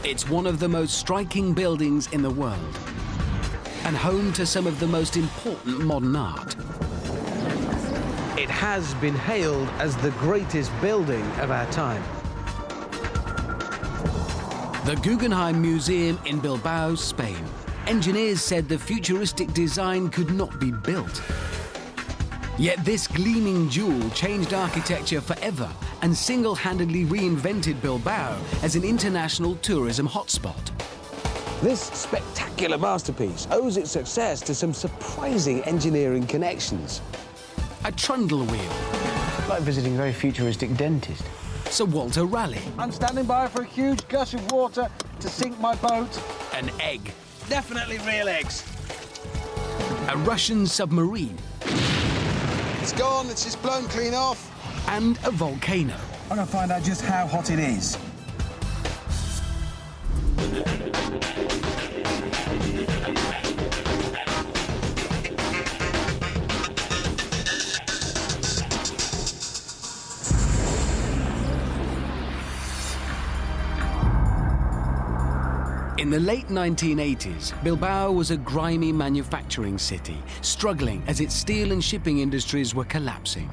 It's one of the most striking buildings in the world and home to some of the most important modern art. It has been hailed as the greatest building of our time. The Guggenheim Museum in Bilbao, Spain. Engineers said the futuristic design could not be built. Yet this gleaming jewel changed architecture forever and single-handedly reinvented Bilbao as an international tourism hotspot. This spectacular masterpiece owes its success to some surprising engineering connections. A trundle wheel. Like visiting a very futuristic dentist. Sir Walter Raleigh. I'm standing by for a huge gush of water to sink my boat. An egg. Definitely real eggs. A Russian submarine. It's gone, it's just blown clean off. And a volcano. I'm going to find out just how hot it is. In the late 1980s, Bilbao was a grimy manufacturing city, struggling as its steel and shipping industries were collapsing.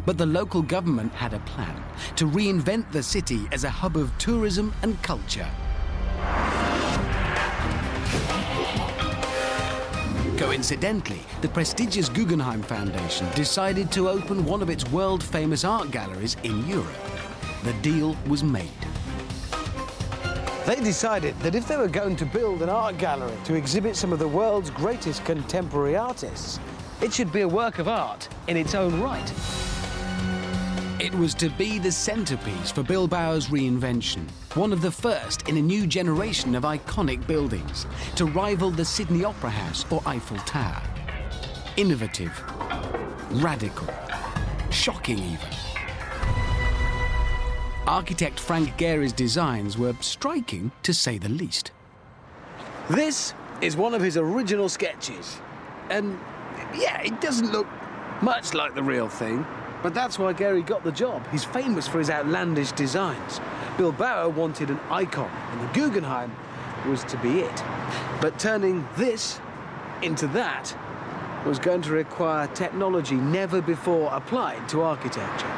But the local government had a plan to reinvent the city as a hub of tourism and culture. Coincidentally, the prestigious Guggenheim Foundation decided to open one of its world-famous art galleries in Europe. The deal was made. They decided that if they were going to build an art gallery to exhibit some of the world's greatest contemporary artists, it should be a work of art in its own right. It was to be the centerpiece for Bilbao's reinvention, one of the first in a new generation of iconic buildings, to rival the Sydney Opera House or Eiffel Tower. Innovative, radical, shocking even. Architect Frank Gehry's designs were striking, to say the least. This is one of his original sketches. And yeah, it doesn't look much like the real thing, but that's why Gehry got the job. He's famous for his outlandish designs. Bilbao wanted an icon, and the Guggenheim was to be it. But turning this into that was going to require technology never before applied to architecture.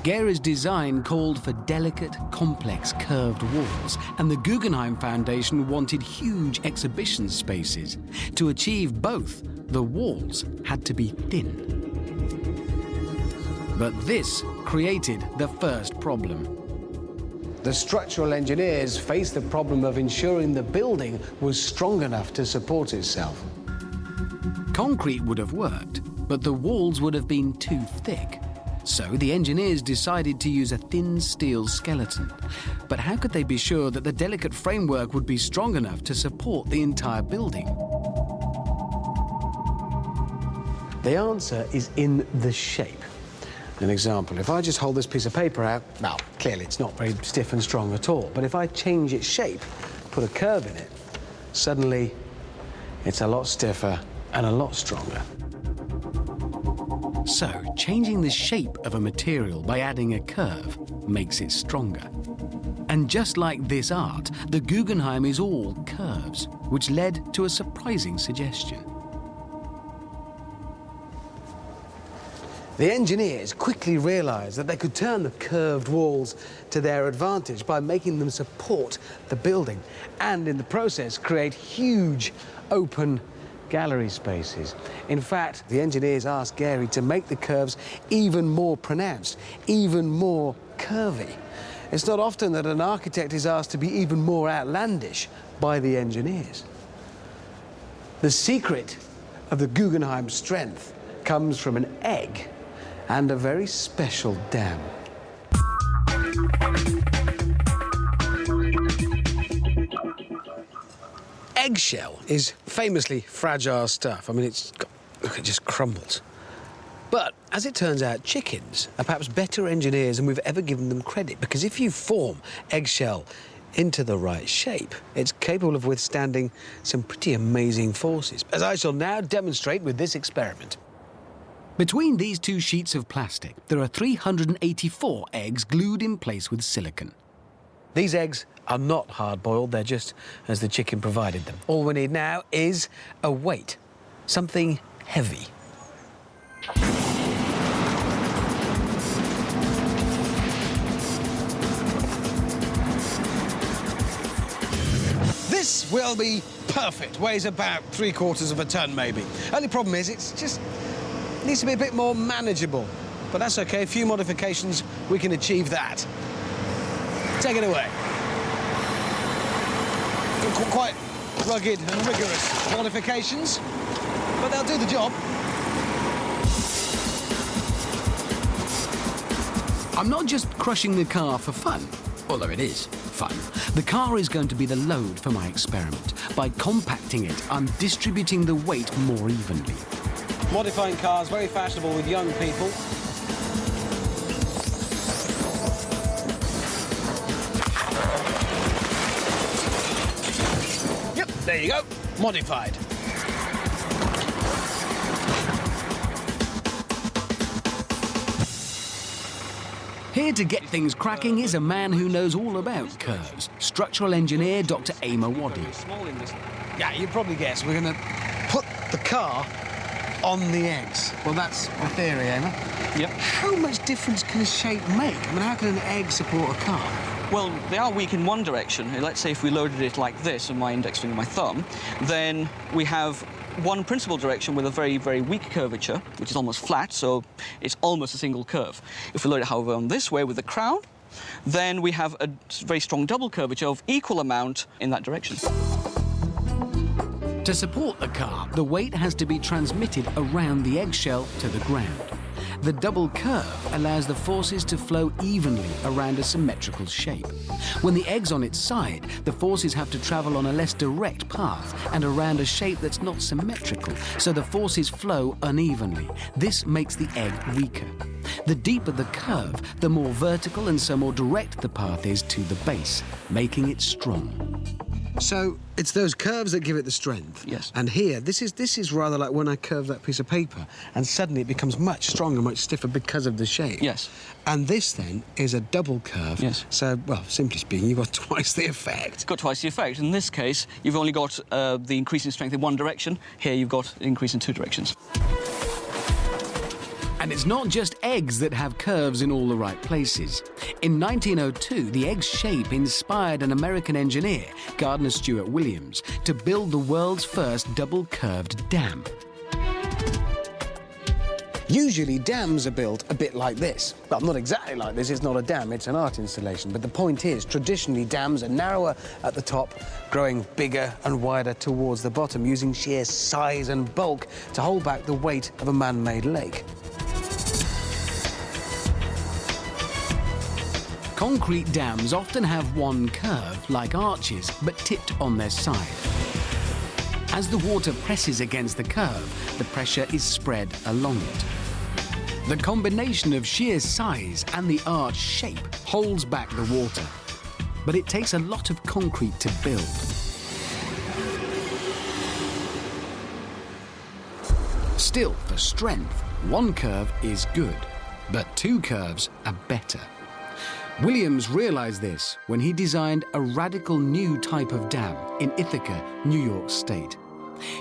Gehry's design called for delicate, complex, curved walls, and the Guggenheim Foundation wanted huge exhibition spaces. To achieve both, the walls had to be thin. But this created the first problem. The structural engineers faced the problem of ensuring the building was strong enough to support itself. Concrete would have worked, but the walls would have been too thick. So the engineers decided to use a thin steel skeleton. But how could they be sure that the delicate framework would be strong enough to support the entire building? The answer is in the shape. An example, if I just hold this piece of paper out, well, clearly it's not very stiff and strong at all. But if I change its shape, put a curve in it, suddenly it's a lot stiffer and a lot stronger. So, changing the shape of a material by adding a curve makes it stronger. And just like this art, the Guggenheim is all curves, which led to a surprising suggestion. The engineers quickly realized that they could turn the curved walls to their advantage by making them support the building and, in the process, create huge open gallery spaces. In fact, the engineers asked Gehry to make the curves even more pronounced, even more curvy. It's not often that an architect is asked to be even more outlandish by the engineers. The secret of the Guggenheim's strength comes from an egg and a very special dam. Eggshell is famously fragile stuff. I mean, look, it just crumbles. But as it turns out, chickens are perhaps better engineers than we've ever given them credit, because if you form eggshell into the right shape, it's capable of withstanding some pretty amazing forces, as I shall now demonstrate with this experiment. Between these two sheets of plastic, there are 384 eggs glued in place with silicone. These eggs are not hard-boiled, they're just as the chicken provided them. All we need now is a weight, something heavy. This will be perfect. Weighs about 3/4 of a ton, maybe. Only problem is, it's just needs to be a bit more manageable. But that's okay. A few modifications, we can achieve that. Take it away. Quite rugged and rigorous modifications, but they'll do the job. I'm not just crushing the car for fun, although it is fun. The car is going to be the load for my experiment. By compacting it, I'm distributing the weight more evenly. Modifying cars, very fashionable with young people. Yep, there you go. Modified. Here to get things cracking is a man who knows all about curves, structural engineer Dr. Aimer Waddy. Yeah, you probably guessed we're going to put the car on the eggs. Well, that's the theory, Aimer. Yep. How much difference can a shape make? I mean, how can an egg support a car? Well, they are weak in one direction. Let's say if we loaded it like this, with my index finger and my thumb, then we have one principal direction with a very, very weak curvature, which is almost flat, so it's almost a single curve. If we load it, however, on this way with the crown, then we have a very strong double curvature of equal amount in that direction. To support the car, the weight has to be transmitted around the eggshell to the ground. The double curve allows the forces to flow evenly around a symmetrical shape. When the egg's on its side, the forces have to travel on a less direct path and around a shape that's not symmetrical, so the forces flow unevenly. This makes the egg weaker. The deeper the curve, the more vertical and so more direct the path is to the base, making it strong. So it's those curves that give it the strength. Yes. And here, this is rather like when I curve that piece of paper, and suddenly it becomes much stronger, much stiffer because of the shape. Yes. And this then is a double curve. Yes. So, well, simply speaking, you've got twice the effect. It's got twice the effect. In this case, you've only got the increase in strength in one direction. Here, you've got an increase in two directions. And it's not just eggs that have curves in all the right places. In 1902, the egg's shape inspired an American engineer, Gardner Stewart Williams, to build the world's first double-curved dam. Usually, dams are built a bit like this. Well, not exactly like this. It's not a dam, it's an art installation. But the point is, traditionally, dams are narrower at the top, growing bigger and wider towards the bottom, using sheer size and bulk to hold back the weight of a man-made lake. Concrete dams often have one curve, like arches, but tipped on their side. As the water presses against the curve, the pressure is spread along it. The combination of sheer size and the arch shape holds back the water, but it takes a lot of concrete to build. Still, for strength, one curve is good, but two curves are better. Williams realized this when he designed a radical new type of dam in Ithaca, New York State.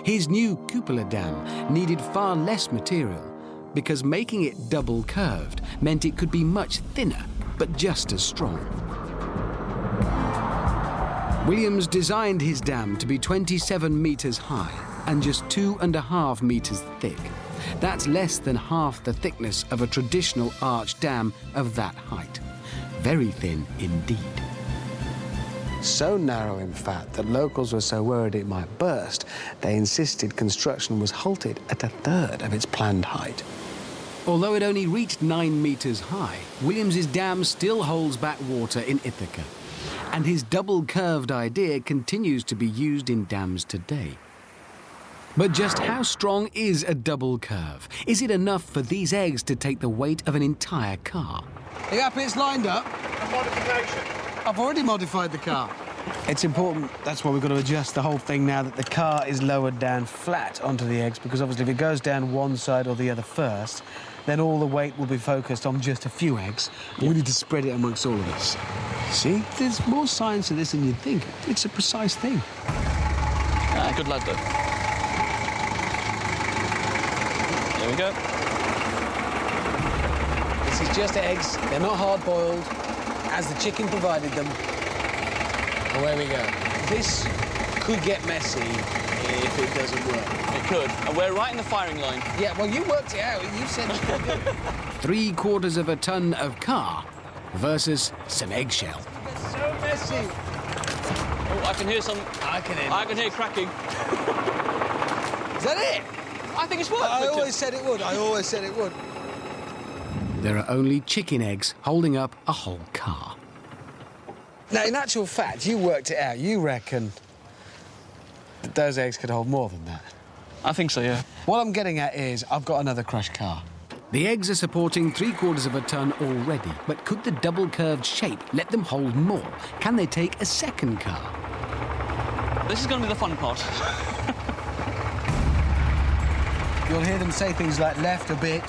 His new cupola dam needed far less material because making it double curved meant it could be much thinner, but just as strong. Williams designed his dam to be 27 meters high and just 2.5 meters thick. That's less than half the thickness of a traditional arch dam of that height. Very thin indeed. So narrow, in fact, that locals were so worried it might burst, they insisted construction was halted at 1/3 of its planned height. Although it only reached 9 meters high, Williams's dam still holds back water in Ithaca. And his double-curved idea continues to be used in dams today. But just how strong is a double curve? Is it enough for these eggs to take the weight of an entire car? Are you happy it's lined up? A modification. I've already modified the car. It's important, that's why we've got to adjust the whole thing now that the car is lowered down flat onto the eggs, because obviously if it goes down one side or the other first, then all the weight will be focused on just a few eggs. We need to spread it amongst all of us. See? There's more science to this than you'd think. It's a precise thing. Ah, good lad, though. There we go. This is just eggs. They're not hard-boiled, as the chicken provided them. Away we go. This could get messy if it doesn't work. It could. And we're right in the firing line. Yeah, well, you worked it out. You said you could do it. 3/4 of a ton of car versus some eggshell. It's so messy. Oh, I can hear some... I can hear cracking. Is that it? I think it's worked. I Richard. always said it would. I always said it would. There are only chicken eggs holding up a whole car. Now, in actual fact, you worked it out. You reckon that those eggs could hold more than that? I think so, yeah. What I'm getting at is I've got another crushed car. The eggs are supporting 3/4 of a ton already, but could the double curved shape let them hold more? Can they take a second car? This is going to be the fun part. You'll hear them say things like left a bit,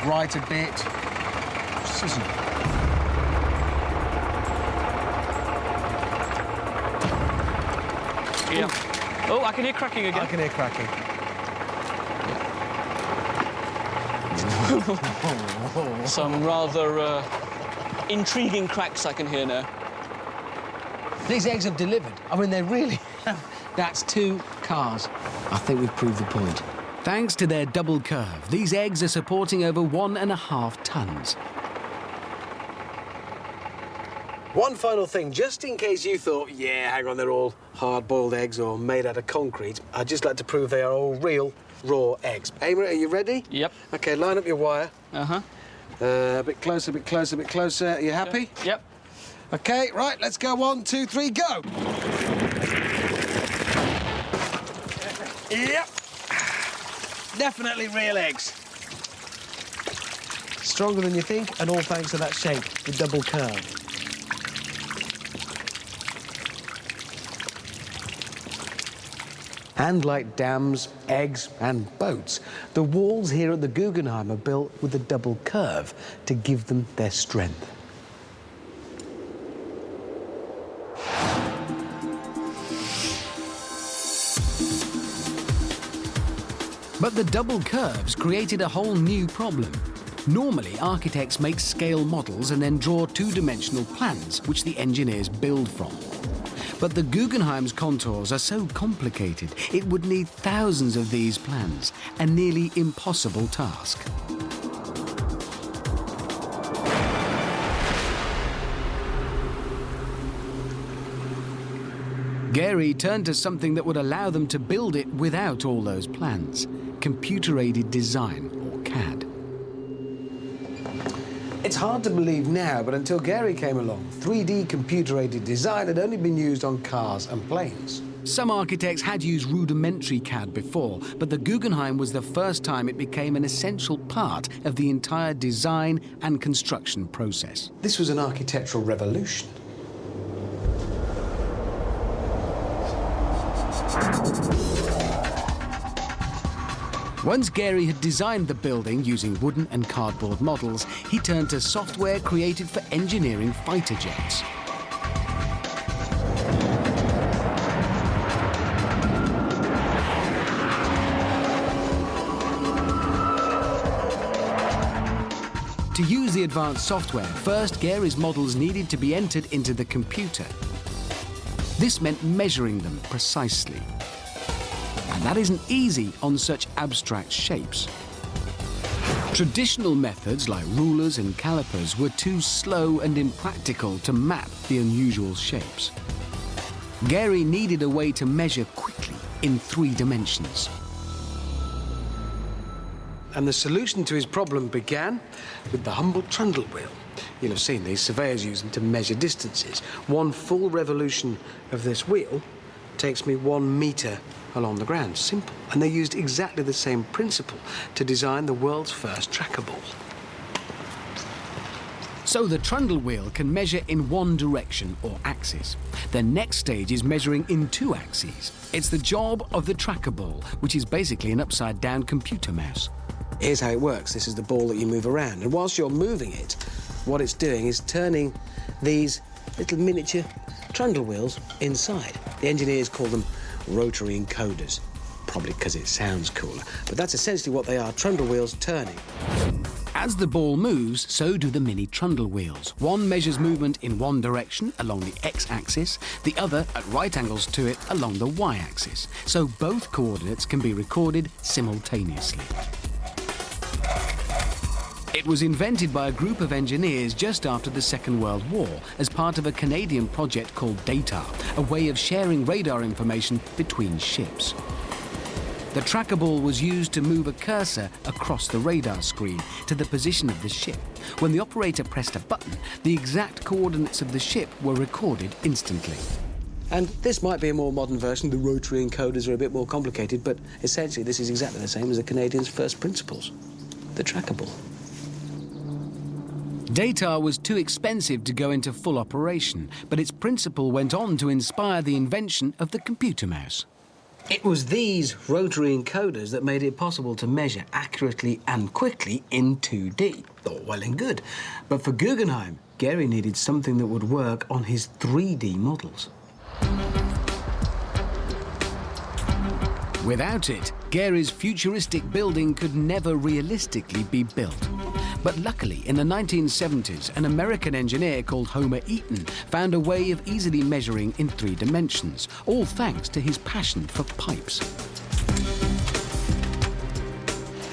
right a bit. Precision. Yeah. Oh, I can hear cracking again. I can hear cracking. Some rather intriguing cracks I can hear now. These eggs have delivered. I mean, they really have. That's 2 cars. I think we've proved the point. Thanks to their double curve, these eggs are supporting over 1.5 tons. One final thing, just in case you thought, yeah, hang on, they're all hard-boiled eggs or made out of concrete, I'd just like to prove they are all real, raw eggs. Eamon, are you ready? Yep. OK, line up your wire. Uh-huh. A bit closer, a bit closer, a bit closer. Are you happy? Yep. OK, right, let's go. 1, 2, 3, go! Yep. Definitely real eggs. Stronger than you think, and all thanks to that shape, the double curve. And like dams, eggs, and boats, the walls here at the Guggenheim are built with a double curve to give them their strength. But the double curves created a whole new problem. Normally, architects make scale models and then draw 2-dimensional plans, which the engineers build from. But the Guggenheim's contours are so complicated, it would need thousands of these plans, a nearly impossible task. Gary turned to something that would allow them to build it without all those plans, computer-aided design, or CAD. It's hard to believe now, but until Gary came along, 3D computer-aided design had only been used on cars and planes. Some architects had used rudimentary CAD before, but the Guggenheim was the first time it became an essential part of the entire design and construction process. This was an architectural revolution. Once Gary had designed the building using wooden and cardboard models, he turned to software created for engineering fighter jets. To use the advanced software, first Gary's models needed to be entered into the computer. This meant measuring them precisely. And that isn't easy on such abstract shapes. Traditional methods like rulers and calipers were too slow and impractical to map the unusual shapes. Gary needed a way to measure quickly in 3 dimensions. And the solution to his problem began with the humble trundle wheel. You'll have seen these, surveyors use them to measure distances. 1 full revolution of this wheel takes me 1 metre along the ground. Simple. And they used exactly the same principle to design the world's first tracker ball. So the trundle wheel can measure in one direction or axis. The next stage is measuring in 2 axes. It's the job of the tracker ball, which is basically an upside-down computer mouse. Here's how it works. This is the ball that you move around. And whilst you're moving it, what it's doing is turning these little miniature trundle wheels inside. The engineers call them rotary encoders, probably because it sounds cooler. But that's essentially what they are, trundle wheels turning. As the ball moves, so do the mini trundle wheels. One measures movement in one direction along the x-axis, the other at right angles to it along the y-axis. So both coordinates can be recorded simultaneously. It was invented by a group of engineers just after the Second World War as part of a Canadian project called DATAR, a way of sharing radar information between ships. The tracker ball was used to move a cursor across the radar screen to the position of the ship. When the operator pressed a button, the exact coordinates of the ship were recorded instantly. And this might be a more modern version. The rotary encoders are a bit more complicated, but essentially this is exactly the same as the Canadians' first principles, the tracker ball. DATAR was too expensive to go into full operation, but its principle went on to inspire the invention of the computer mouse. It was these rotary encoders that made it possible to measure accurately and quickly in 2D. All well and good. But for Guggenheim, Gary needed something that would work on his 3D models. Without it, Gary's futuristic building could never realistically be built. But luckily, in the 1970s, an American engineer called Homer Eaton found a way of easily measuring in 3 dimensions, all thanks to his passion for pipes.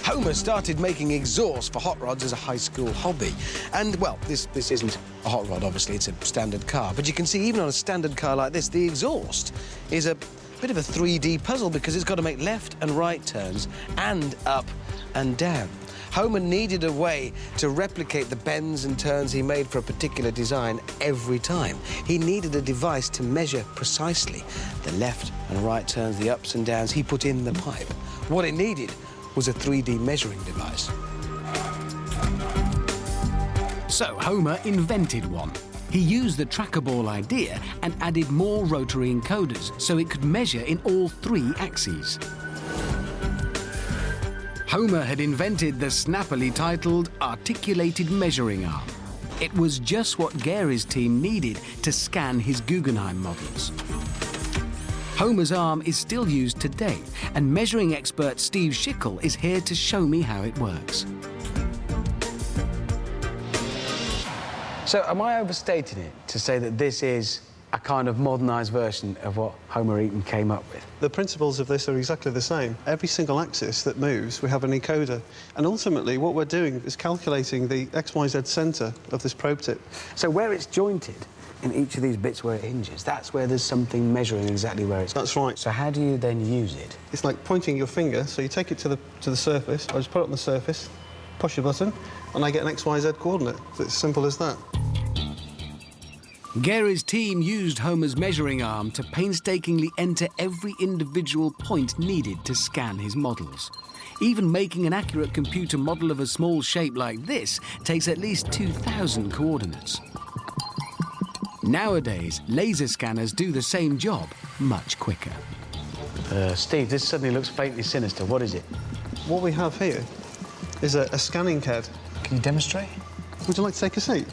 Homer started making exhaust for hot rods as a high school hobby. And, well, this isn't a hot rod, obviously, it's a standard car. But you can see, even on a standard car like this, the exhaust is a bit of a 3D puzzle because it's got to make left and right turns and up and down. Homer needed a way to replicate the bends and turns he made for a particular design every time. He needed a device to measure precisely the left and right turns, the ups and downs he put in the pipe. What it needed was a 3D measuring device. So Homer invented one. He used the tracker ball idea and added more rotary encoders so it could measure in all 3 axes. Homer had invented the snappily titled articulated measuring arm. It was just what Gary's team needed to scan his Guggenheim models. Homer's arm is still used today, and measuring expert Steve Schickel is here to show me how it works. So am I overstating it to say that this is a kind of modernised version of what Homer Eaton came up with? The principles of this are exactly the same. Every single axis that moves, we have an encoder. And ultimately, what we're doing is calculating the XYZ centre of this probe tip. So where it's jointed, in each of these bits where it hinges, that's where there's something measuring exactly where it's... That's right. So how do you then use it? It's like pointing your finger, so you take it to the surface, I just put it on the surface, push a button, and I get an XYZ coordinate. It's as simple as that. Gary's team used Homer's measuring arm to painstakingly enter every individual point needed to scan his models. Even making an accurate computer model of a small shape like this takes at least 2,000 coordinates. Nowadays, laser scanners do the same job much quicker. Steve, this suddenly looks faintly sinister. What is it? What we have here is a scanning CAD. Can you demonstrate? Would you like to take a seat?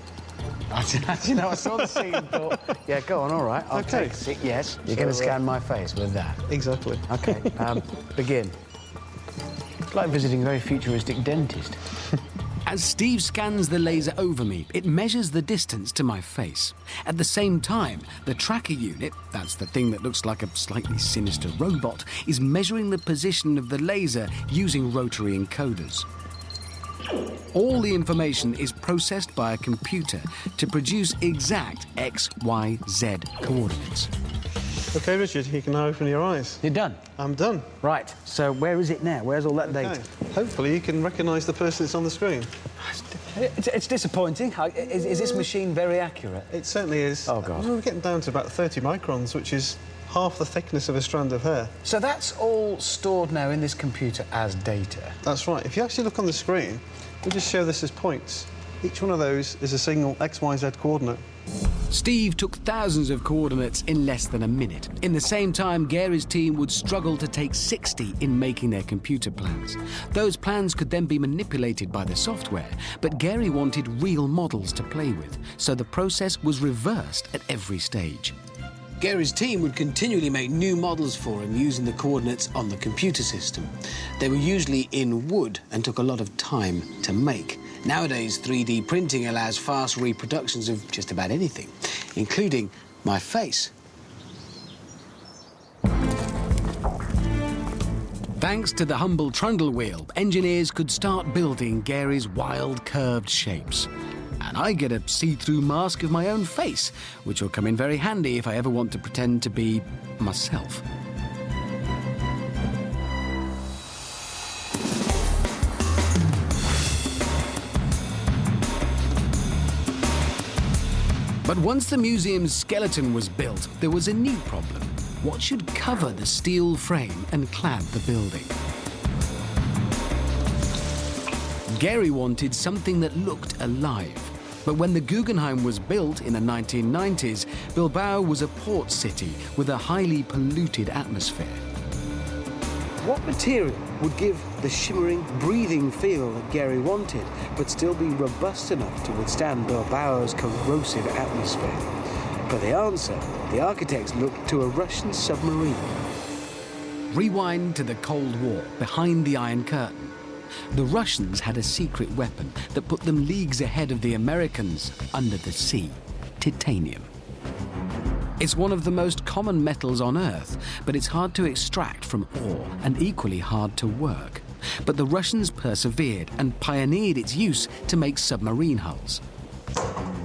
You know, I saw the scene and thought, yeah, go on, all right, I'll Okay. take a seat, yes. You're going to scan my face with that. Exactly. OK, begin. It's like visiting a very futuristic dentist. As Steve scans the laser over me, it measures the distance to my face. At the same time, the tracker unit, that's the thing that looks like a slightly sinister robot, is measuring the position of the laser using rotary encoders. All the information is processed by a computer to produce exact X, Y, Z coordinates. OK, Richard, you can now open your eyes. You're done? I'm done. Right, so where is it now? Where's all that data? Okay. Hopefully you can recognise the person that's on the screen. It's disappointing. Is this machine very accurate? It certainly is. Oh, God. We're getting down to about 30 microns, which is half the thickness of a strand of hair. So that's all stored now in this computer as data? That's right. If you actually look on the screen, we just show this as points. Each one of those is a single XYZ coordinate. Steve took thousands of coordinates in less than a minute. In the same time, Gary's team would struggle to take 60 in making their computer plans. Those plans could then be manipulated by the software, but Gary wanted real models to play with, so the process was reversed at every stage. Gary's team would continually make new models for him using the coordinates on the computer system. They were usually in wood and took a lot of time to make. Nowadays, 3D printing allows fast reproductions of just about anything, including my face. Thanks to the humble trundle wheel, engineers could start building Gary's wild, curved shapes. And I get a see-through mask of my own face, which will come in very handy if I ever want to pretend to be myself. But once the museum's skeleton was built, there was a new problem. What should cover the steel frame and clad the building? Gary wanted something that looked alive. But when the Guggenheim was built in the 1990s, Bilbao was a port city with a highly polluted atmosphere. What material would give the shimmering, breathing feel that Gary wanted, but still be robust enough to withstand Bilbao's corrosive atmosphere? For the answer, the architects looked to a Russian submarine. Rewind to the Cold War, behind the Iron Curtain. The Russians had a secret weapon that put them leagues ahead of the Americans under the sea: titanium. It's one of the most common metals on Earth, but it's hard to extract from ore and equally hard to work. But the Russians persevered and pioneered its use to make submarine hulls.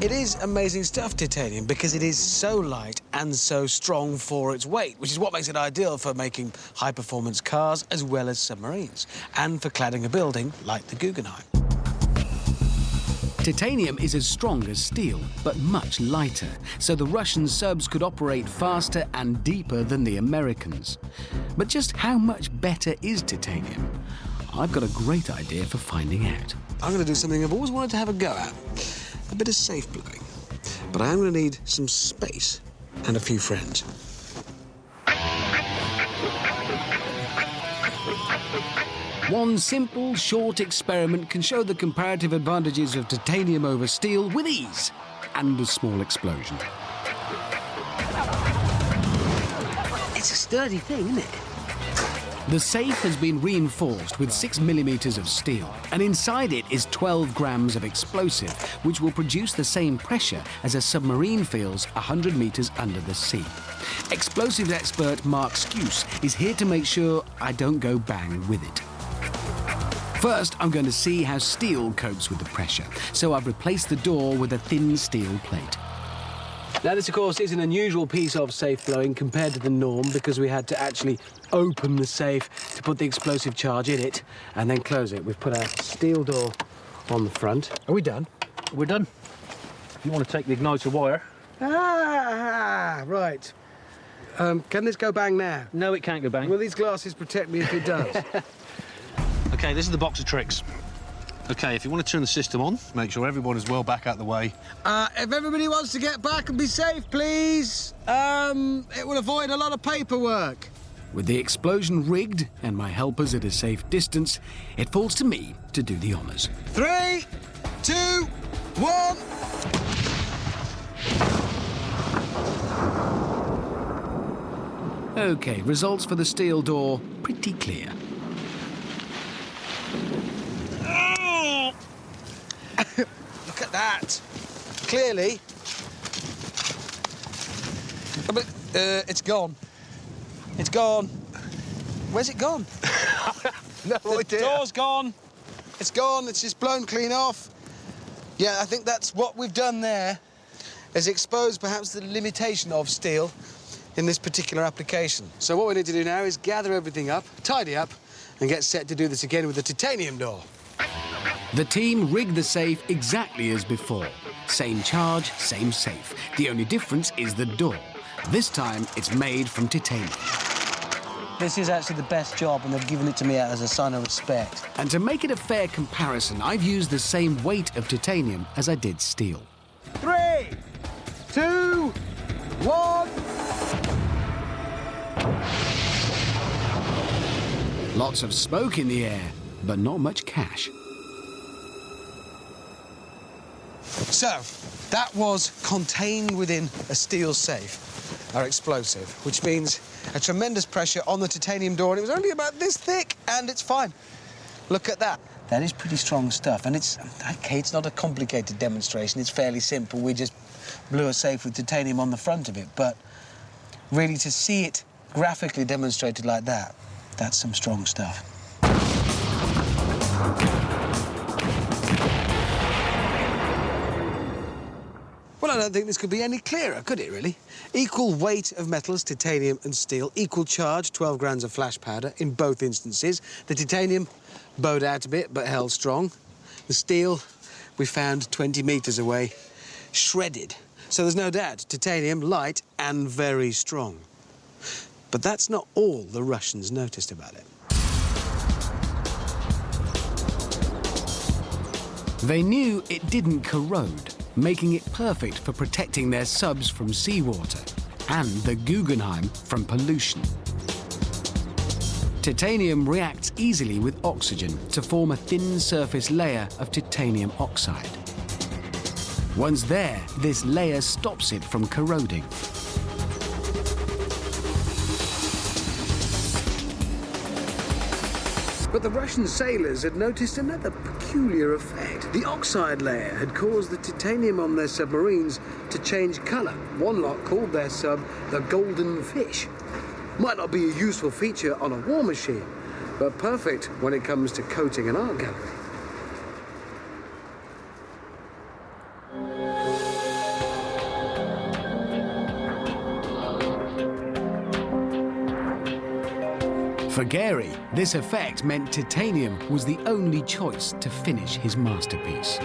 It is amazing stuff, titanium, because it is so light and so strong for its weight, which is what makes it ideal for making high-performance cars as well as submarines, and for cladding a building like the Guggenheim. Titanium is as strong as steel, but much lighter, so the Russian subs could operate faster and deeper than the Americans. But just how much better is titanium? I've got a great idea for finding out. I'm going to do something I've always wanted to have a go at. A bit of safe blowing. But I am going to need some space and a few friends. One simple, short experiment can show the comparative advantages of titanium over steel with ease and a small explosion. It's a sturdy thing, isn't it? The safe has been reinforced with 6 millimeters of steel, and inside it is 12 grams of explosive, which will produce the same pressure as a submarine feels 100 meters under the sea. Explosives expert Mark Skuse is here to make sure I don't go bang with it. First, I'm going to see how steel copes with the pressure, so I've replaced the door with a thin steel plate. Now, this, of course, is an unusual piece of safe blowing compared to the norm because we had to actually open the safe to put the explosive charge in it and then close it. We've put a steel door on the front. Are we done? We're done. You want to take the igniter wire? Right. Can this go bang now? No, it can't go bang. Will these glasses protect me if it does? OK, this is the box of tricks. OK, if you want to turn the system on, make sure everyone is well back out the way. If everybody wants to get back and be safe, please. It will avoid a lot of paperwork. With the explosion rigged and my helpers at a safe distance, it falls to me to do the honours. 3, 2, 1. OK, results for the steel door pretty clear. Look at that. Clearly. Oh, but it's gone. It's gone. Where's it gone? No idea. The door's gone. It's gone. It's just blown clean off. Yeah, I think that's what we've done there, is expose perhaps the limitation of steel in this particular application. So what we need to do now is gather everything up, tidy up, and get set to do this again with the titanium door. The team rigged the safe exactly as before. Same charge, same safe. The only difference is the door. This time, it's made from titanium. This is actually the best job, and they've given it to me as a sign of respect. And to make it a fair comparison, I've used the same weight of titanium as I did steel. 3, 2, one. Lots of smoke in the air, but not much cash. So, that was contained within a steel safe, our explosive, which means a tremendous pressure on the titanium door, and it was only about this thick, and it's fine. Look at that. That is pretty strong stuff, and it's not a complicated demonstration. It's fairly simple. We just blew a safe with titanium on the front of it, but really to see it graphically demonstrated like that, that's some strong stuff. Well, I don't think this could be any clearer, could it, really? Equal weight of metals, titanium and steel, equal charge, 12 grams of flash powder in both instances. The titanium bowed out a bit, but held strong. The steel, we found 20 metres away, shredded. So there's no doubt, titanium, light and very strong. But that's not all the Russians noticed about it. They knew it didn't corrode, making it perfect for protecting their subs from seawater and the Guggenheim from pollution. Titanium reacts easily with oxygen to form a thin surface layer of titanium oxide. Once there, this layer stops it from corroding. But the Russian sailors had noticed another peculiar effect. The oxide layer had caused the titanium on their submarines to change colour. One lot called their sub the Golden Fish. Might not be a useful feature on a war machine, but perfect when it comes to coating an art gallery. For Gary, this effect meant titanium was the only choice to finish his masterpiece.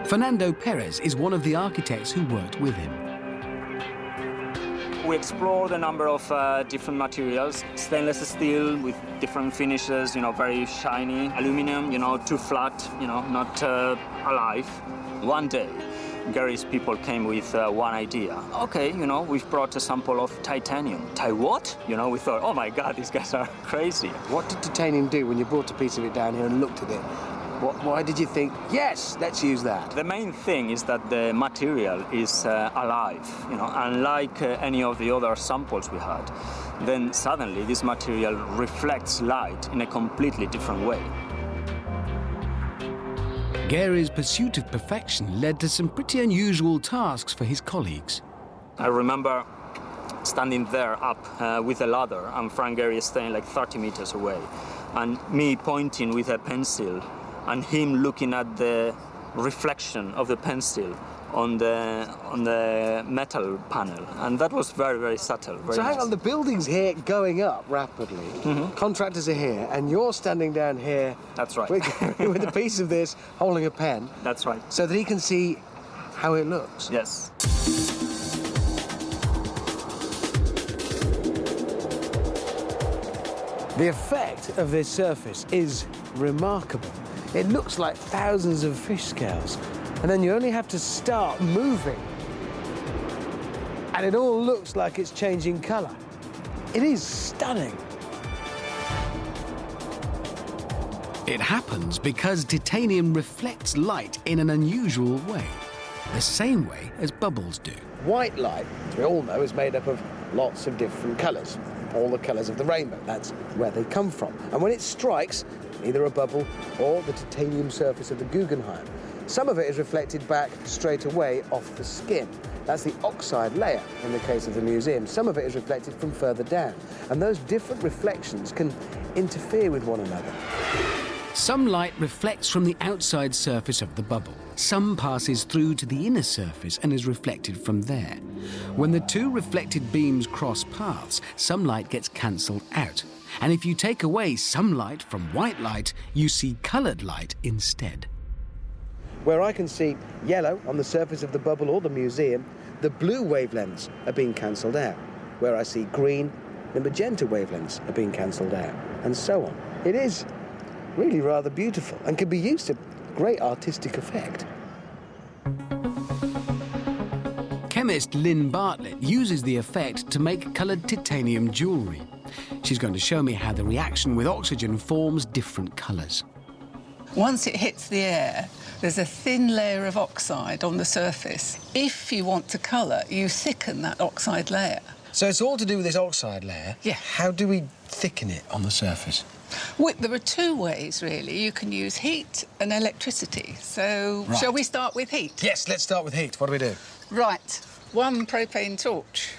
Fernando Perez is one of the architects who worked with him. We explored a number of different materials. Stainless steel with different finishes, very shiny. Aluminum, too flat, not alive. One day, Gary's people came with one idea. Okay, we've brought a sample of titanium. What? We thought, oh my God, these guys are crazy. What did titanium do when you brought a piece of it down here and looked at it? Why did you think, yes, let's use that? The main thing is that the material is alive, unlike any of the other samples we had. Then suddenly this material reflects light in a completely different way. Gary's pursuit of perfection led to some pretty unusual tasks for his colleagues. I remember standing there up with a ladder, and Frank Gehry is staying like 30 meters away, and me pointing with a pencil, and him looking at the reflection of the pencil on the metal panel, and that was very, very subtle. So hang on, the building's here going up rapidly. Mm-hmm. Contractors are here, and you're standing down here. That's right. with a piece of this, holding a pen. That's right. So that he can see how it looks. Yes. The effect of this surface is remarkable. It looks like thousands of fish scales. And then you only have to start moving, and it all looks like it's changing colour. It is stunning. It happens because titanium reflects light in an unusual way, the same way as bubbles do. White light, as we all know, is made up of lots of different colours. All the colours of the rainbow, that's where they come from. And when it strikes either a bubble or the titanium surface of the Guggenheim, some of it is reflected back straight away off the skin. That's the oxide layer in the case of the museum. Some of it is reflected from further down. And those different reflections can interfere with one another. Some light reflects from the outside surface of the bubble. Some passes through to the inner surface and is reflected from there. When the two reflected beams cross paths, some light gets cancelled out. And if you take away some light from white light, you see coloured light instead. Where I can see yellow on the surface of the bubble or the museum, the blue wavelengths are being cancelled out. Where I see green, the magenta wavelengths are being cancelled out, and so on. It is really rather beautiful and can be used to great artistic effect. Chemist Lynn Bartlett uses the effect to make coloured titanium jewellery. She's going to show me how the reaction with oxygen forms different colours. Once it hits the air, there's a thin layer of oxide on the surface. If you want to colour, you thicken that oxide layer. So it's all to do with this oxide layer? Yeah. How do we thicken it on the surface? Well, there are two ways, really. You can use heat and electricity. So, Right. Shall we start with heat? Yes, let's start with heat. What do we do? Right. One propane torch.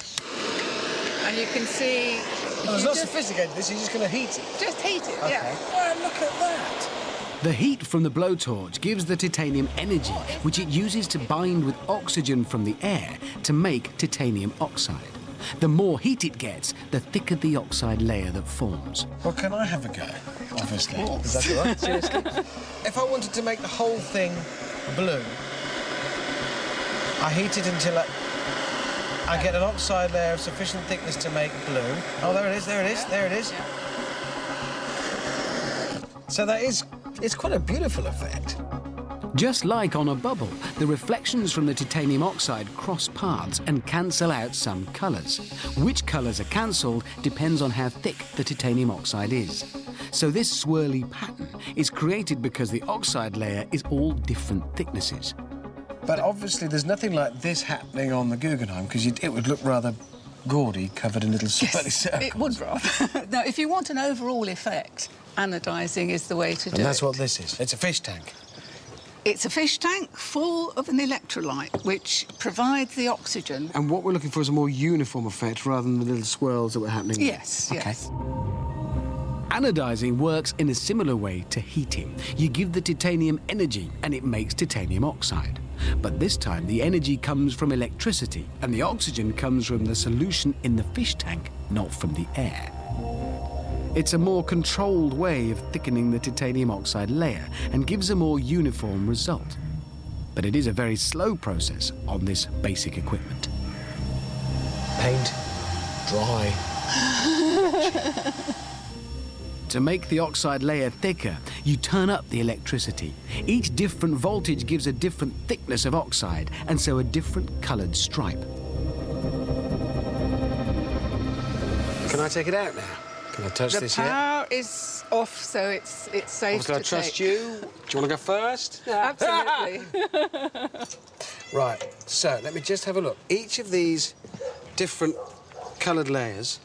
And you can see... Oh, it's not sophisticated, this. You're just going to heat it? Just heat it, Okay. yeah. Wow, look at that. The heat from the blowtorch gives the titanium energy, which it uses to bind with oxygen from the air to make titanium oxide. The more heat it gets, the thicker the oxide layer that forms. Well, can I have a go? Obviously. course. Is that all right? Seriously? If I wanted to make the whole thing blue, I heat it until I get an oxide layer of sufficient thickness to make blue. Oh, there it is, there it is, there it is. So it's quite a beautiful effect. Just like on a bubble, the reflections from the titanium oxide cross paths and cancel out some colours. Which colours are cancelled depends on how thick the titanium oxide is. So this swirly pattern is created because the oxide layer is all different thicknesses. But obviously there's nothing like this happening on the Guggenheim, because it would look rather gaudy, covered in little swirly circles. It would, rather. Now, if you want an overall effect, anodising is the way to do it. And that's what this is. It's a fish tank. It's a fish tank full of an electrolyte, which provides the oxygen. And what we're looking for is a more uniform effect rather than the little swirls that were happening. Yes, Okay. yes. Anodizing works in a similar way to heating. You give the titanium energy and it makes titanium oxide. But this time the energy comes from electricity and the oxygen comes from the solution in the fish tank, not from the air. It's a more controlled way of thickening the titanium oxide layer and gives a more uniform result. But it is a very slow process on this basic equipment. Paint, dry. To make the oxide layer thicker, you turn up the electricity. Each different voltage gives a different thickness of oxide, and so a different coloured stripe. Can I take it out now? Can I touch The this yet? power is off, so it's safe Can I to trust take. you? Do you want to go first? Absolutely. Right, so let me just have a look. Each of these different coloured layers,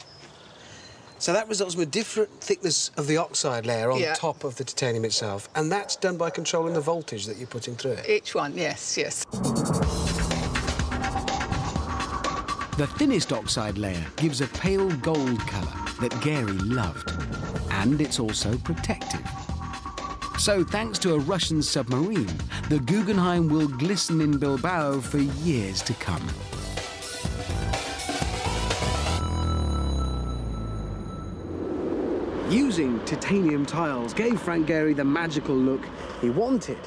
so that results in a different thickness of the oxide layer on top of the titanium itself, and that's done by controlling the voltage that you're putting through it. Each one, yes, yes. The thinnest oxide layer gives a pale gold colour that Gary loved, and it's also protective. So thanks to a Russian submarine, the Guggenheim will glisten in Bilbao for years to come. Using titanium tiles gave Frank Gehry the magical look he wanted,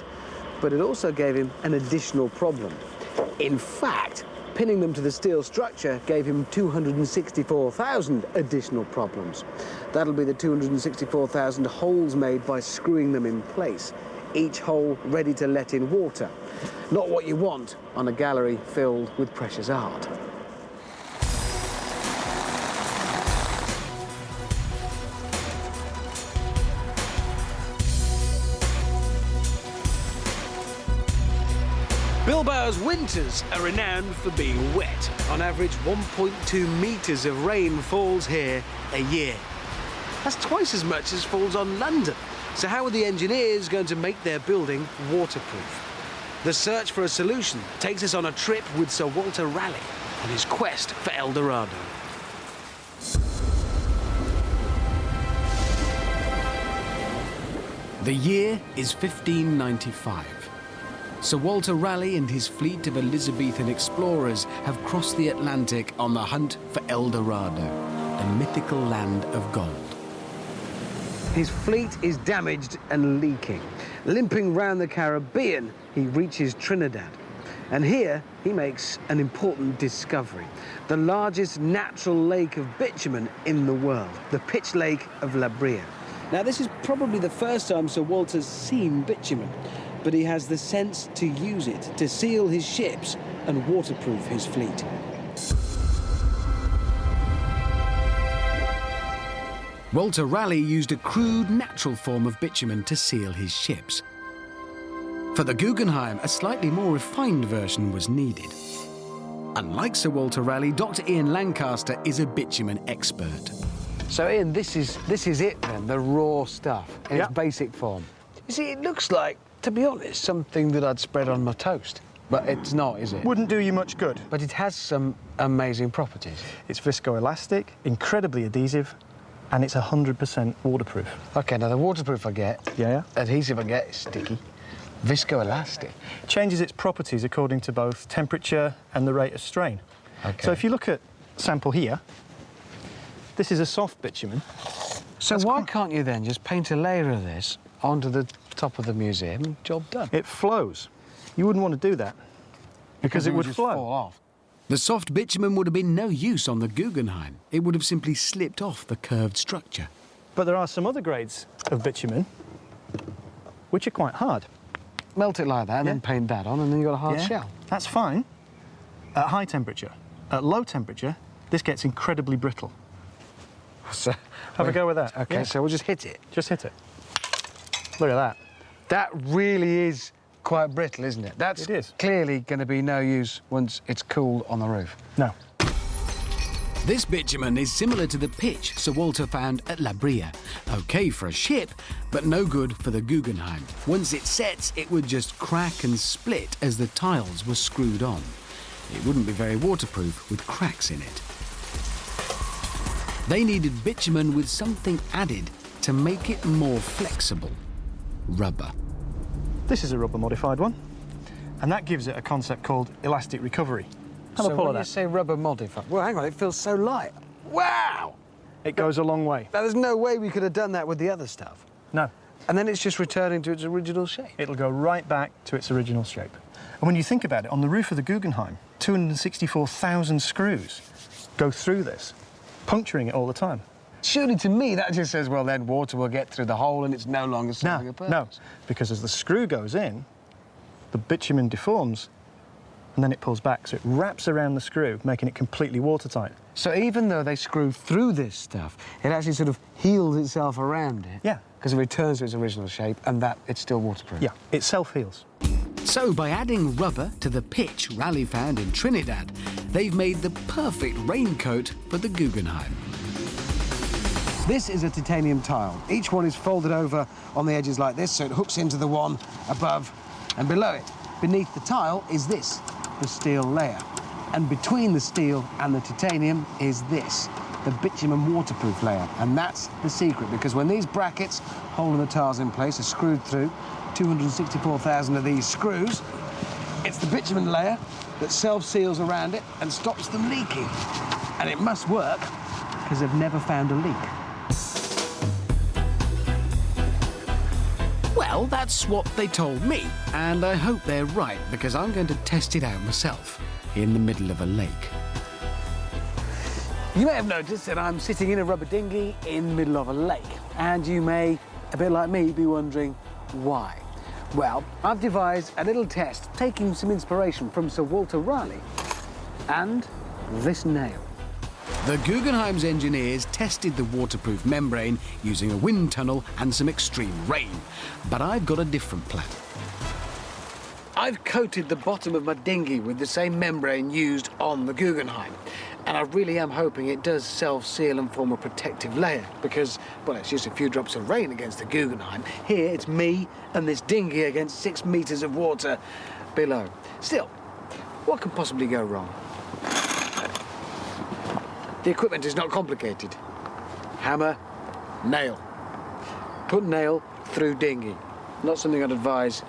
but it also gave him an additional problem. In fact, pinning them to the steel structure gave him 264,000 additional problems. That'll be the 264,000 holes made by screwing them in place, each hole ready to let in water. Not what you want on a gallery filled with precious art. Bilbao's winters are renowned for being wet. On average, 1.2 metres of rain falls here a year. That's twice as much as falls on London. So how are the engineers going to make their building waterproof? The search for a solution takes us on a trip with Sir Walter Raleigh on his quest for El Dorado. The year is 1595. Sir Walter Raleigh and his fleet of Elizabethan explorers have crossed the Atlantic on the hunt for El Dorado, the mythical land of gold. His fleet is damaged and leaking. Limping round the Caribbean, he reaches Trinidad. And here, he makes an important discovery. The largest natural lake of bitumen in the world, the Pitch Lake of La Brea. Now, this is probably the first time Sir Walter's seen bitumen, but he has the sense to use it to seal his ships and waterproof his fleet. Walter Raleigh used a crude, natural form of bitumen to seal his ships. For the Guggenheim, a slightly more refined version was needed. Unlike Sir Walter Raleigh, Dr. Ian Lancaster is a bitumen expert. So, Ian, this is it then, the raw stuff in its basic form. You see, it looks like, to be honest, something that I'd spread on my toast. But it's not, is it? Wouldn't do you much good. But it has some amazing properties. It's viscoelastic, incredibly adhesive, and it's 100% waterproof. OK, now the waterproof I get, adhesive I get is sticky. Viscoelastic. Changes its properties according to both temperature and the rate of strain. OK. So if you look at sample here, this is a soft bitumen. So why can't you then just paint a layer of this onto the top of the museum? Job done. It flows. You wouldn't want to do that because it would just flow. fall off. The soft bitumen would have been no use on the Guggenheim. It would have simply slipped off the curved structure. But there are some other grades of bitumen which are quite hard. Melt it like that and then paint that on and then you've got a hard shell. That's fine at high temperature. At low temperature, this gets incredibly brittle. So, have a go with that. OK, so we'll just hit it. Just hit it. Look at that. That really is quite brittle, isn't it? It is. Clearly going to be no use once it's cooled on the roof. No. This bitumen is similar to the pitch Sir Walter found at La Brie. OK for a ship, but no good for the Guggenheim. Once it sets, it would just crack and split as the tiles were screwed on. It wouldn't be very waterproof with cracks in it. They needed bitumen with something added to make it more flexible. Rubber. This is a rubber modified one, and that gives it a concept called elastic recovery. Have a pull when of that. you say rubber modified, well, hang on, it feels so light. Wow! It goes a long way. Now, there's no way we could have done that with the other stuff. No. And then it's just returning to its original shape. It'll go right back to its original shape. And when you think about it, on the roof of the Guggenheim, 264,000 screws go through this, puncturing it all the time. Surely, to me, that just says, well, then water will get through the hole and it's no longer serving a purpose. No, because as the screw goes in, the bitumen deforms and then it pulls back, so it wraps around the screw, making it completely watertight. So even though they screw through this stuff, it actually sort of heals itself around it. Yeah. Because it returns to its original shape and that it's still waterproof. Yeah, it self-heals. So by adding rubber to the pitch Raleigh found in Trinidad, they've made the perfect raincoat for the Guggenheim. This is a titanium tile. Each one is folded over on the edges like this, so it hooks into the one above and below it. Beneath the tile is this, the steel layer. And between the steel and the titanium is this, the bitumen waterproof layer. And that's the secret, because when these brackets holding the tiles in place are screwed through, 264,000 of these screws, it's the bitumen layer that self-seals around it and stops them leaking. And it must work, because they've never found a leak. Well, that's what they told me, and I hope they're right, because I'm going to test it out myself in the middle of a lake. You may have noticed that I'm sitting in a rubber dinghy in the middle of a lake, and you may, a bit like me, be wondering why. Well, I've devised a little test, taking some inspiration from Sir Walter Raleigh and this nail. The Guggenheim's engineers tested the waterproof membrane using a wind tunnel and some extreme rain. But I've got a different plan. I've coated the bottom of my dinghy with the same membrane used on the Guggenheim. And I really am hoping it does self-seal and form a protective layer because, well, it's just a few drops of rain against the Guggenheim. Here, it's me and this dinghy against 6 meters of water below. Still, what could possibly go wrong? The equipment is not complicated. Hammer, nail. Put nail through dinghy. Not something I'd advise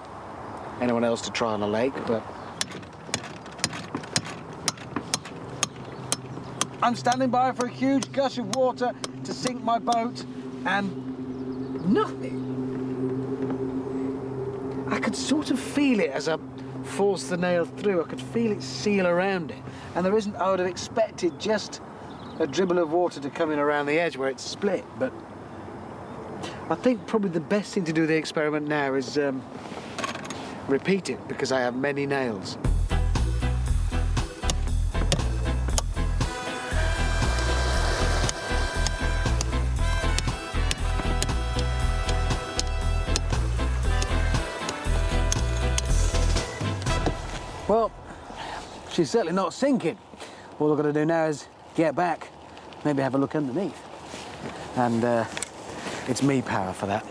anyone else to try on a lake, but... I'm standing by for a huge gush of water to sink my boat, and nothing. I could sort of feel it as I forced the nail through. I could feel it seal around it. And there isn't, I would have expected just a dribble of water to come in around the edge where it's split, but I think probably the best thing to do with the experiment now is repeat it because I have many nails. Well, she's certainly not sinking. All I've got to do now is get back, maybe have a look underneath. And it's me power for that.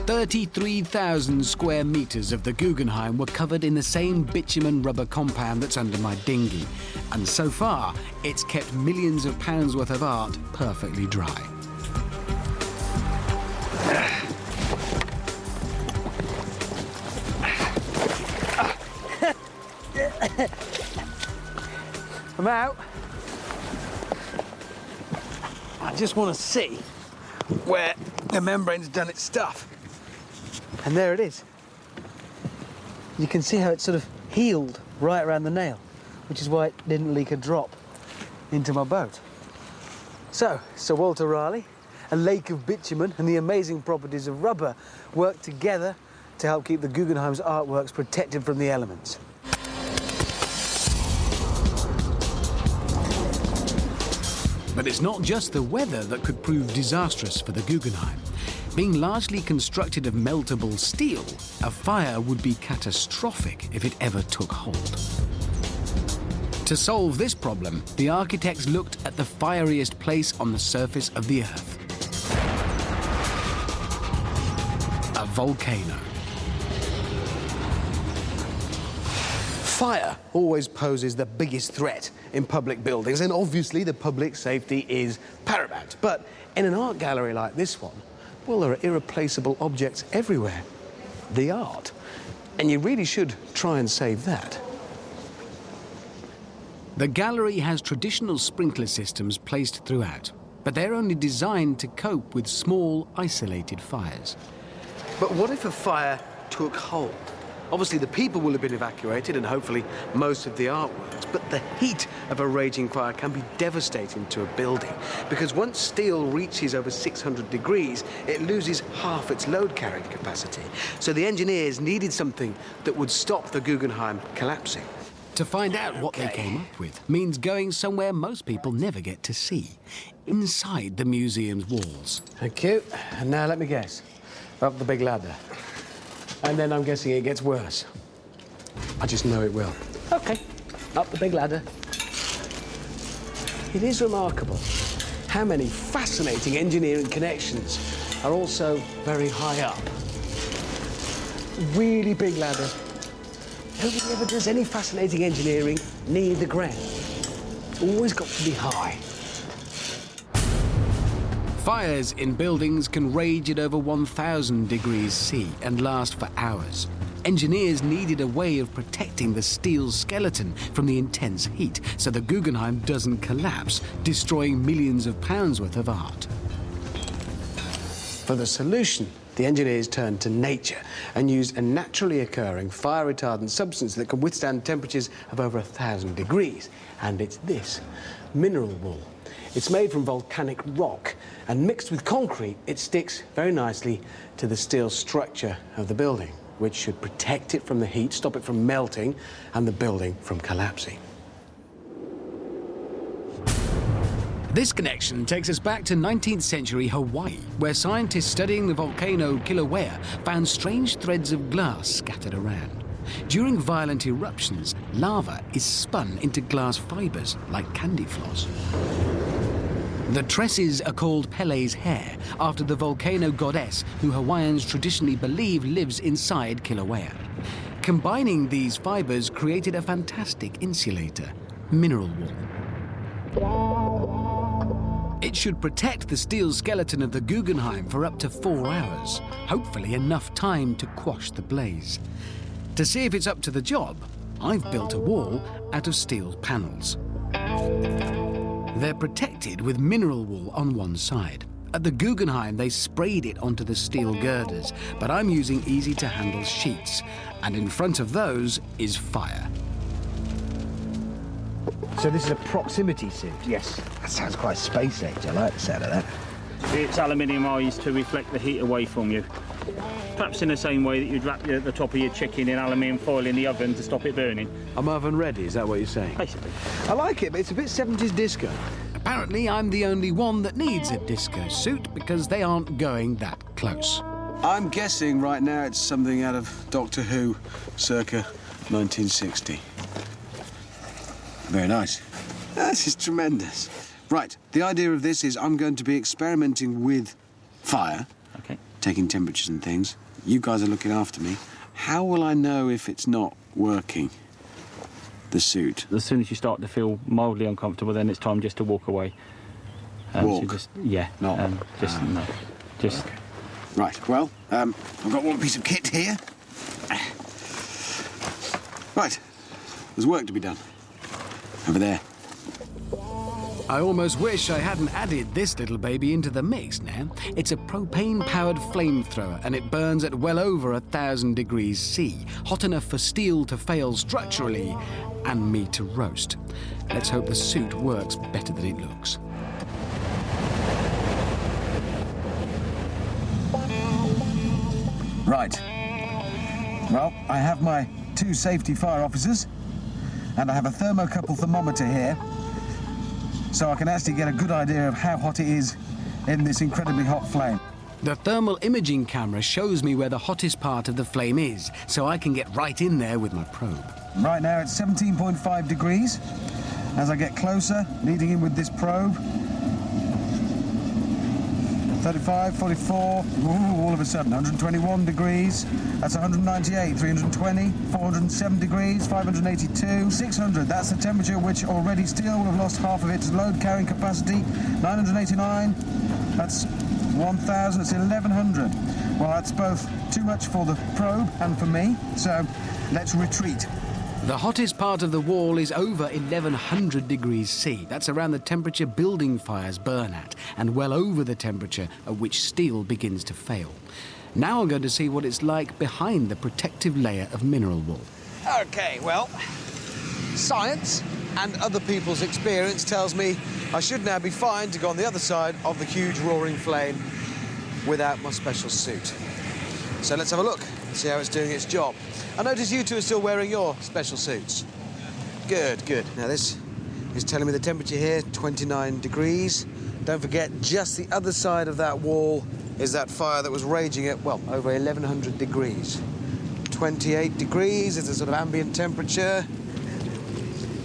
"33,000 square metres of the Guggenheim were covered in the same bitumen rubber compound that's under my dinghy. And so far, it's kept millions of pounds worth of art perfectly dry. I'm out. I just want to see where the membrane's done its stuff. And there it is. You can see how it's sort of healed right around the nail, which is why it didn't leak a drop into my boat. So, Sir Walter Raleigh, a lake of bitumen and the amazing properties of rubber work together to help keep the Guggenheim's artworks protected from the elements. But it's not just the weather that could prove disastrous for the Guggenheim. Being largely constructed of meltable steel, a fire would be catastrophic if it ever took hold. To solve this problem, the architects looked at the fieriest place on the surface of the Earth: a volcano. Fire always poses the biggest threat in public buildings, and obviously the public safety is paramount. But in an art gallery like this one, well, there are irreplaceable objects everywhere. The art. And you really should try and save that. The gallery has traditional sprinkler systems placed throughout, but they're only designed to cope with small, isolated fires. But what if a fire took hold? Obviously, the people will have been evacuated and hopefully most of the artworks, but the heat of a raging fire can be devastating to a building because once steel reaches over 600 degrees, it loses half its load-carrying capacity. So the engineers needed something that would stop the Guggenheim collapsing. To find out what they came up with means going somewhere most people never get to see, inside the museum's walls. Thank you. And now let me guess. Up the big ladder. And then I'm guessing it gets worse. I just know it will. OK, up the big ladder. It is remarkable how many fascinating engineering connections are also very high up. Really big ladder. Nobody ever does any fascinating engineering near the ground. Always got to be high. Fires in buildings can rage at over 1,000 degrees C and last for hours. Engineers needed a way of protecting the steel skeleton from the intense heat so the Guggenheim doesn't collapse, destroying millions of pounds worth of art. For the solution, the engineers turned to nature and used a naturally occurring fire-retardant substance that can withstand temperatures of over 1,000 degrees. And it's this, mineral wool. It's made from volcanic rock, and mixed with concrete, it sticks very nicely to the steel structure of the building, which should protect it from the heat, stop it from melting, and the building from collapsing. This connection takes us back to 19th century Hawaii, where scientists studying the volcano Kilauea found strange threads of glass scattered around. During violent eruptions, lava is spun into glass fibers like candy floss. The tresses are called Pele's hair, after the volcano goddess who Hawaiians traditionally believe lives inside Kilauea. Combining these fibers created a fantastic insulator, mineral wool. It should protect the steel skeleton of the Guggenheim for up to 4 hours, hopefully enough time to quash the blaze. To see if it's up to the job, I've built a wall out of steel panels. They're protected with mineral wool on one side. At the Guggenheim, they sprayed it onto the steel girders, but I'm using easy-to-handle sheets, and in front of those is fire. So this is a proximity sieve? Yes. That sounds quite space age. I like the sound of that. It's aluminiumised to reflect the heat away from you. Perhaps in the same way that you'd wrap the top of your chicken in aluminium foil in the oven to stop it burning. I'm oven ready, is that what you're saying? Basically. I like it, but it's a bit 70s disco. Apparently, I'm the only one that needs a disco suit because they aren't going that close. I'm guessing right now it's something out of Doctor Who, circa 1960. Very nice. This is tremendous. Right, the idea of this is I'm going to be experimenting with fire, taking temperatures and things. You guys are looking after me. How will I know if it's not working, the suit? As soon as you start to feel mildly uncomfortable, then it's time just to walk away. Walk? So just, yeah. Not? No. Just... Okay. Right, well, I've got one piece of kit here. Right, there's work to be done. Over there. I almost wish I hadn't added this little baby into the mix now. It's a propane-powered flamethrower, and it burns at well over 1,000 degrees C, hot enough for steel to fail structurally and me to roast. Let's hope the suit works better than it looks. Right. Well, I have my 2 safety fire officers, and I have a thermocouple thermometer here, so I can actually get a good idea of how hot it is in this incredibly hot flame. The thermal imaging camera shows me where the hottest part of the flame is, so I can get right in there with my probe. Right now it's 17.5 degrees. As I get closer, leading in with this probe, 35, 44, ooh, all of a sudden, 121 degrees, that's 198, 320, 407 degrees, 582, 600, that's the temperature which already steel will have lost half of its load carrying capacity, 989, that's 1,000, it's 1,100. Well, that's both too much for the probe and for me, so let's retreat. The hottest part of the wall is over 1,100 degrees C. That's around the temperature building fires burn at, and well over the temperature at which steel begins to fail. Now I'm going to see what it's like behind the protective layer of mineral wool. Okay, well, science and other people's experience tells me I should now be fine to go on the other side of the huge roaring flame without my special suit. So let's have a look, see how it's doing its job. I notice you two are still wearing your special suits. Good, good. Now this is telling me the temperature here, 29 degrees. Don't forget, just the other side of that wall is that fire that was raging at, well, over 1,100 degrees. 28 degrees is the sort of ambient temperature.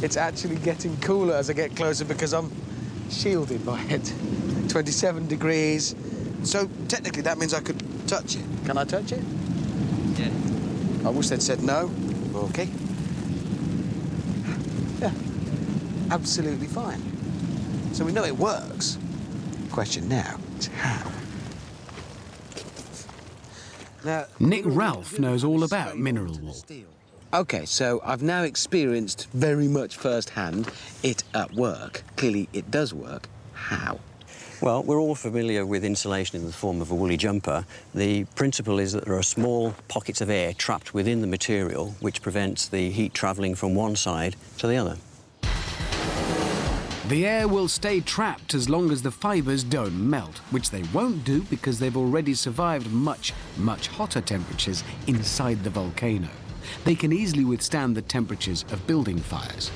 It's actually getting cooler as I get closer because I'm shielded by it. 27 degrees. So technically that means I could touch it. Can I touch it? Yeah. I wish they'd said no. OK. Yeah, absolutely fine. So we know it works. Question now is how. Now, Nick Ralph knows all about mineral wool. OK, so I've now experienced very much firsthand it at work. Clearly, it does work. How? Well, we're all familiar with insulation in the form of a woolly jumper. The principle is that there are small pockets of air trapped within the material which prevents the heat travelling from one side to the other. The air will stay trapped as long as the fibres don't melt, which they won't do because they've already survived much, much hotter temperatures inside the volcano. They can easily withstand the temperatures of building fires.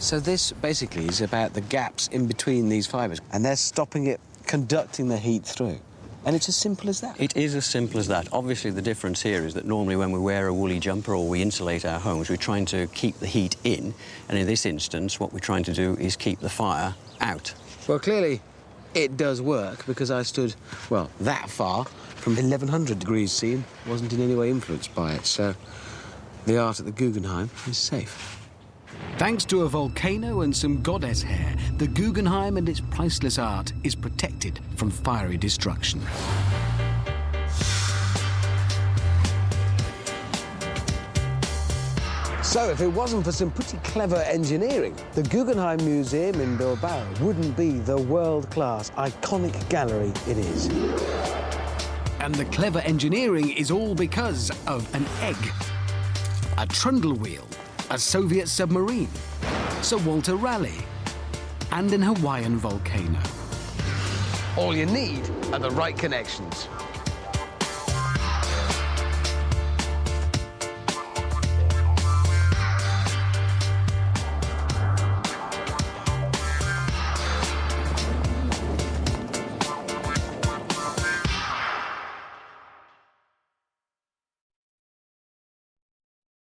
So this basically is about the gaps in between these fibres, and they're stopping it conducting the heat through. And it's as simple as that? It is as simple as that. Obviously, the difference here is that normally when we wear a woolly jumper or we insulate our homes, we're trying to keep the heat in, and in this instance, what we're trying to do is keep the fire out. Well, clearly, it does work, because I stood, well, that far from 1,100 degrees C and wasn't in any way influenced by it, so the art at the Guggenheim is safe. Thanks to a volcano and some goddess hair, the Guggenheim and its priceless art is protected from fiery destruction. So if it wasn't for some pretty clever engineering, the Guggenheim Museum in Bilbao wouldn't be the world-class, iconic gallery it is. And the clever engineering is all because of an egg, a trundle wheel, a Soviet submarine, Sir Walter Raleigh, and an Hawaiian volcano. All you need are the right connections.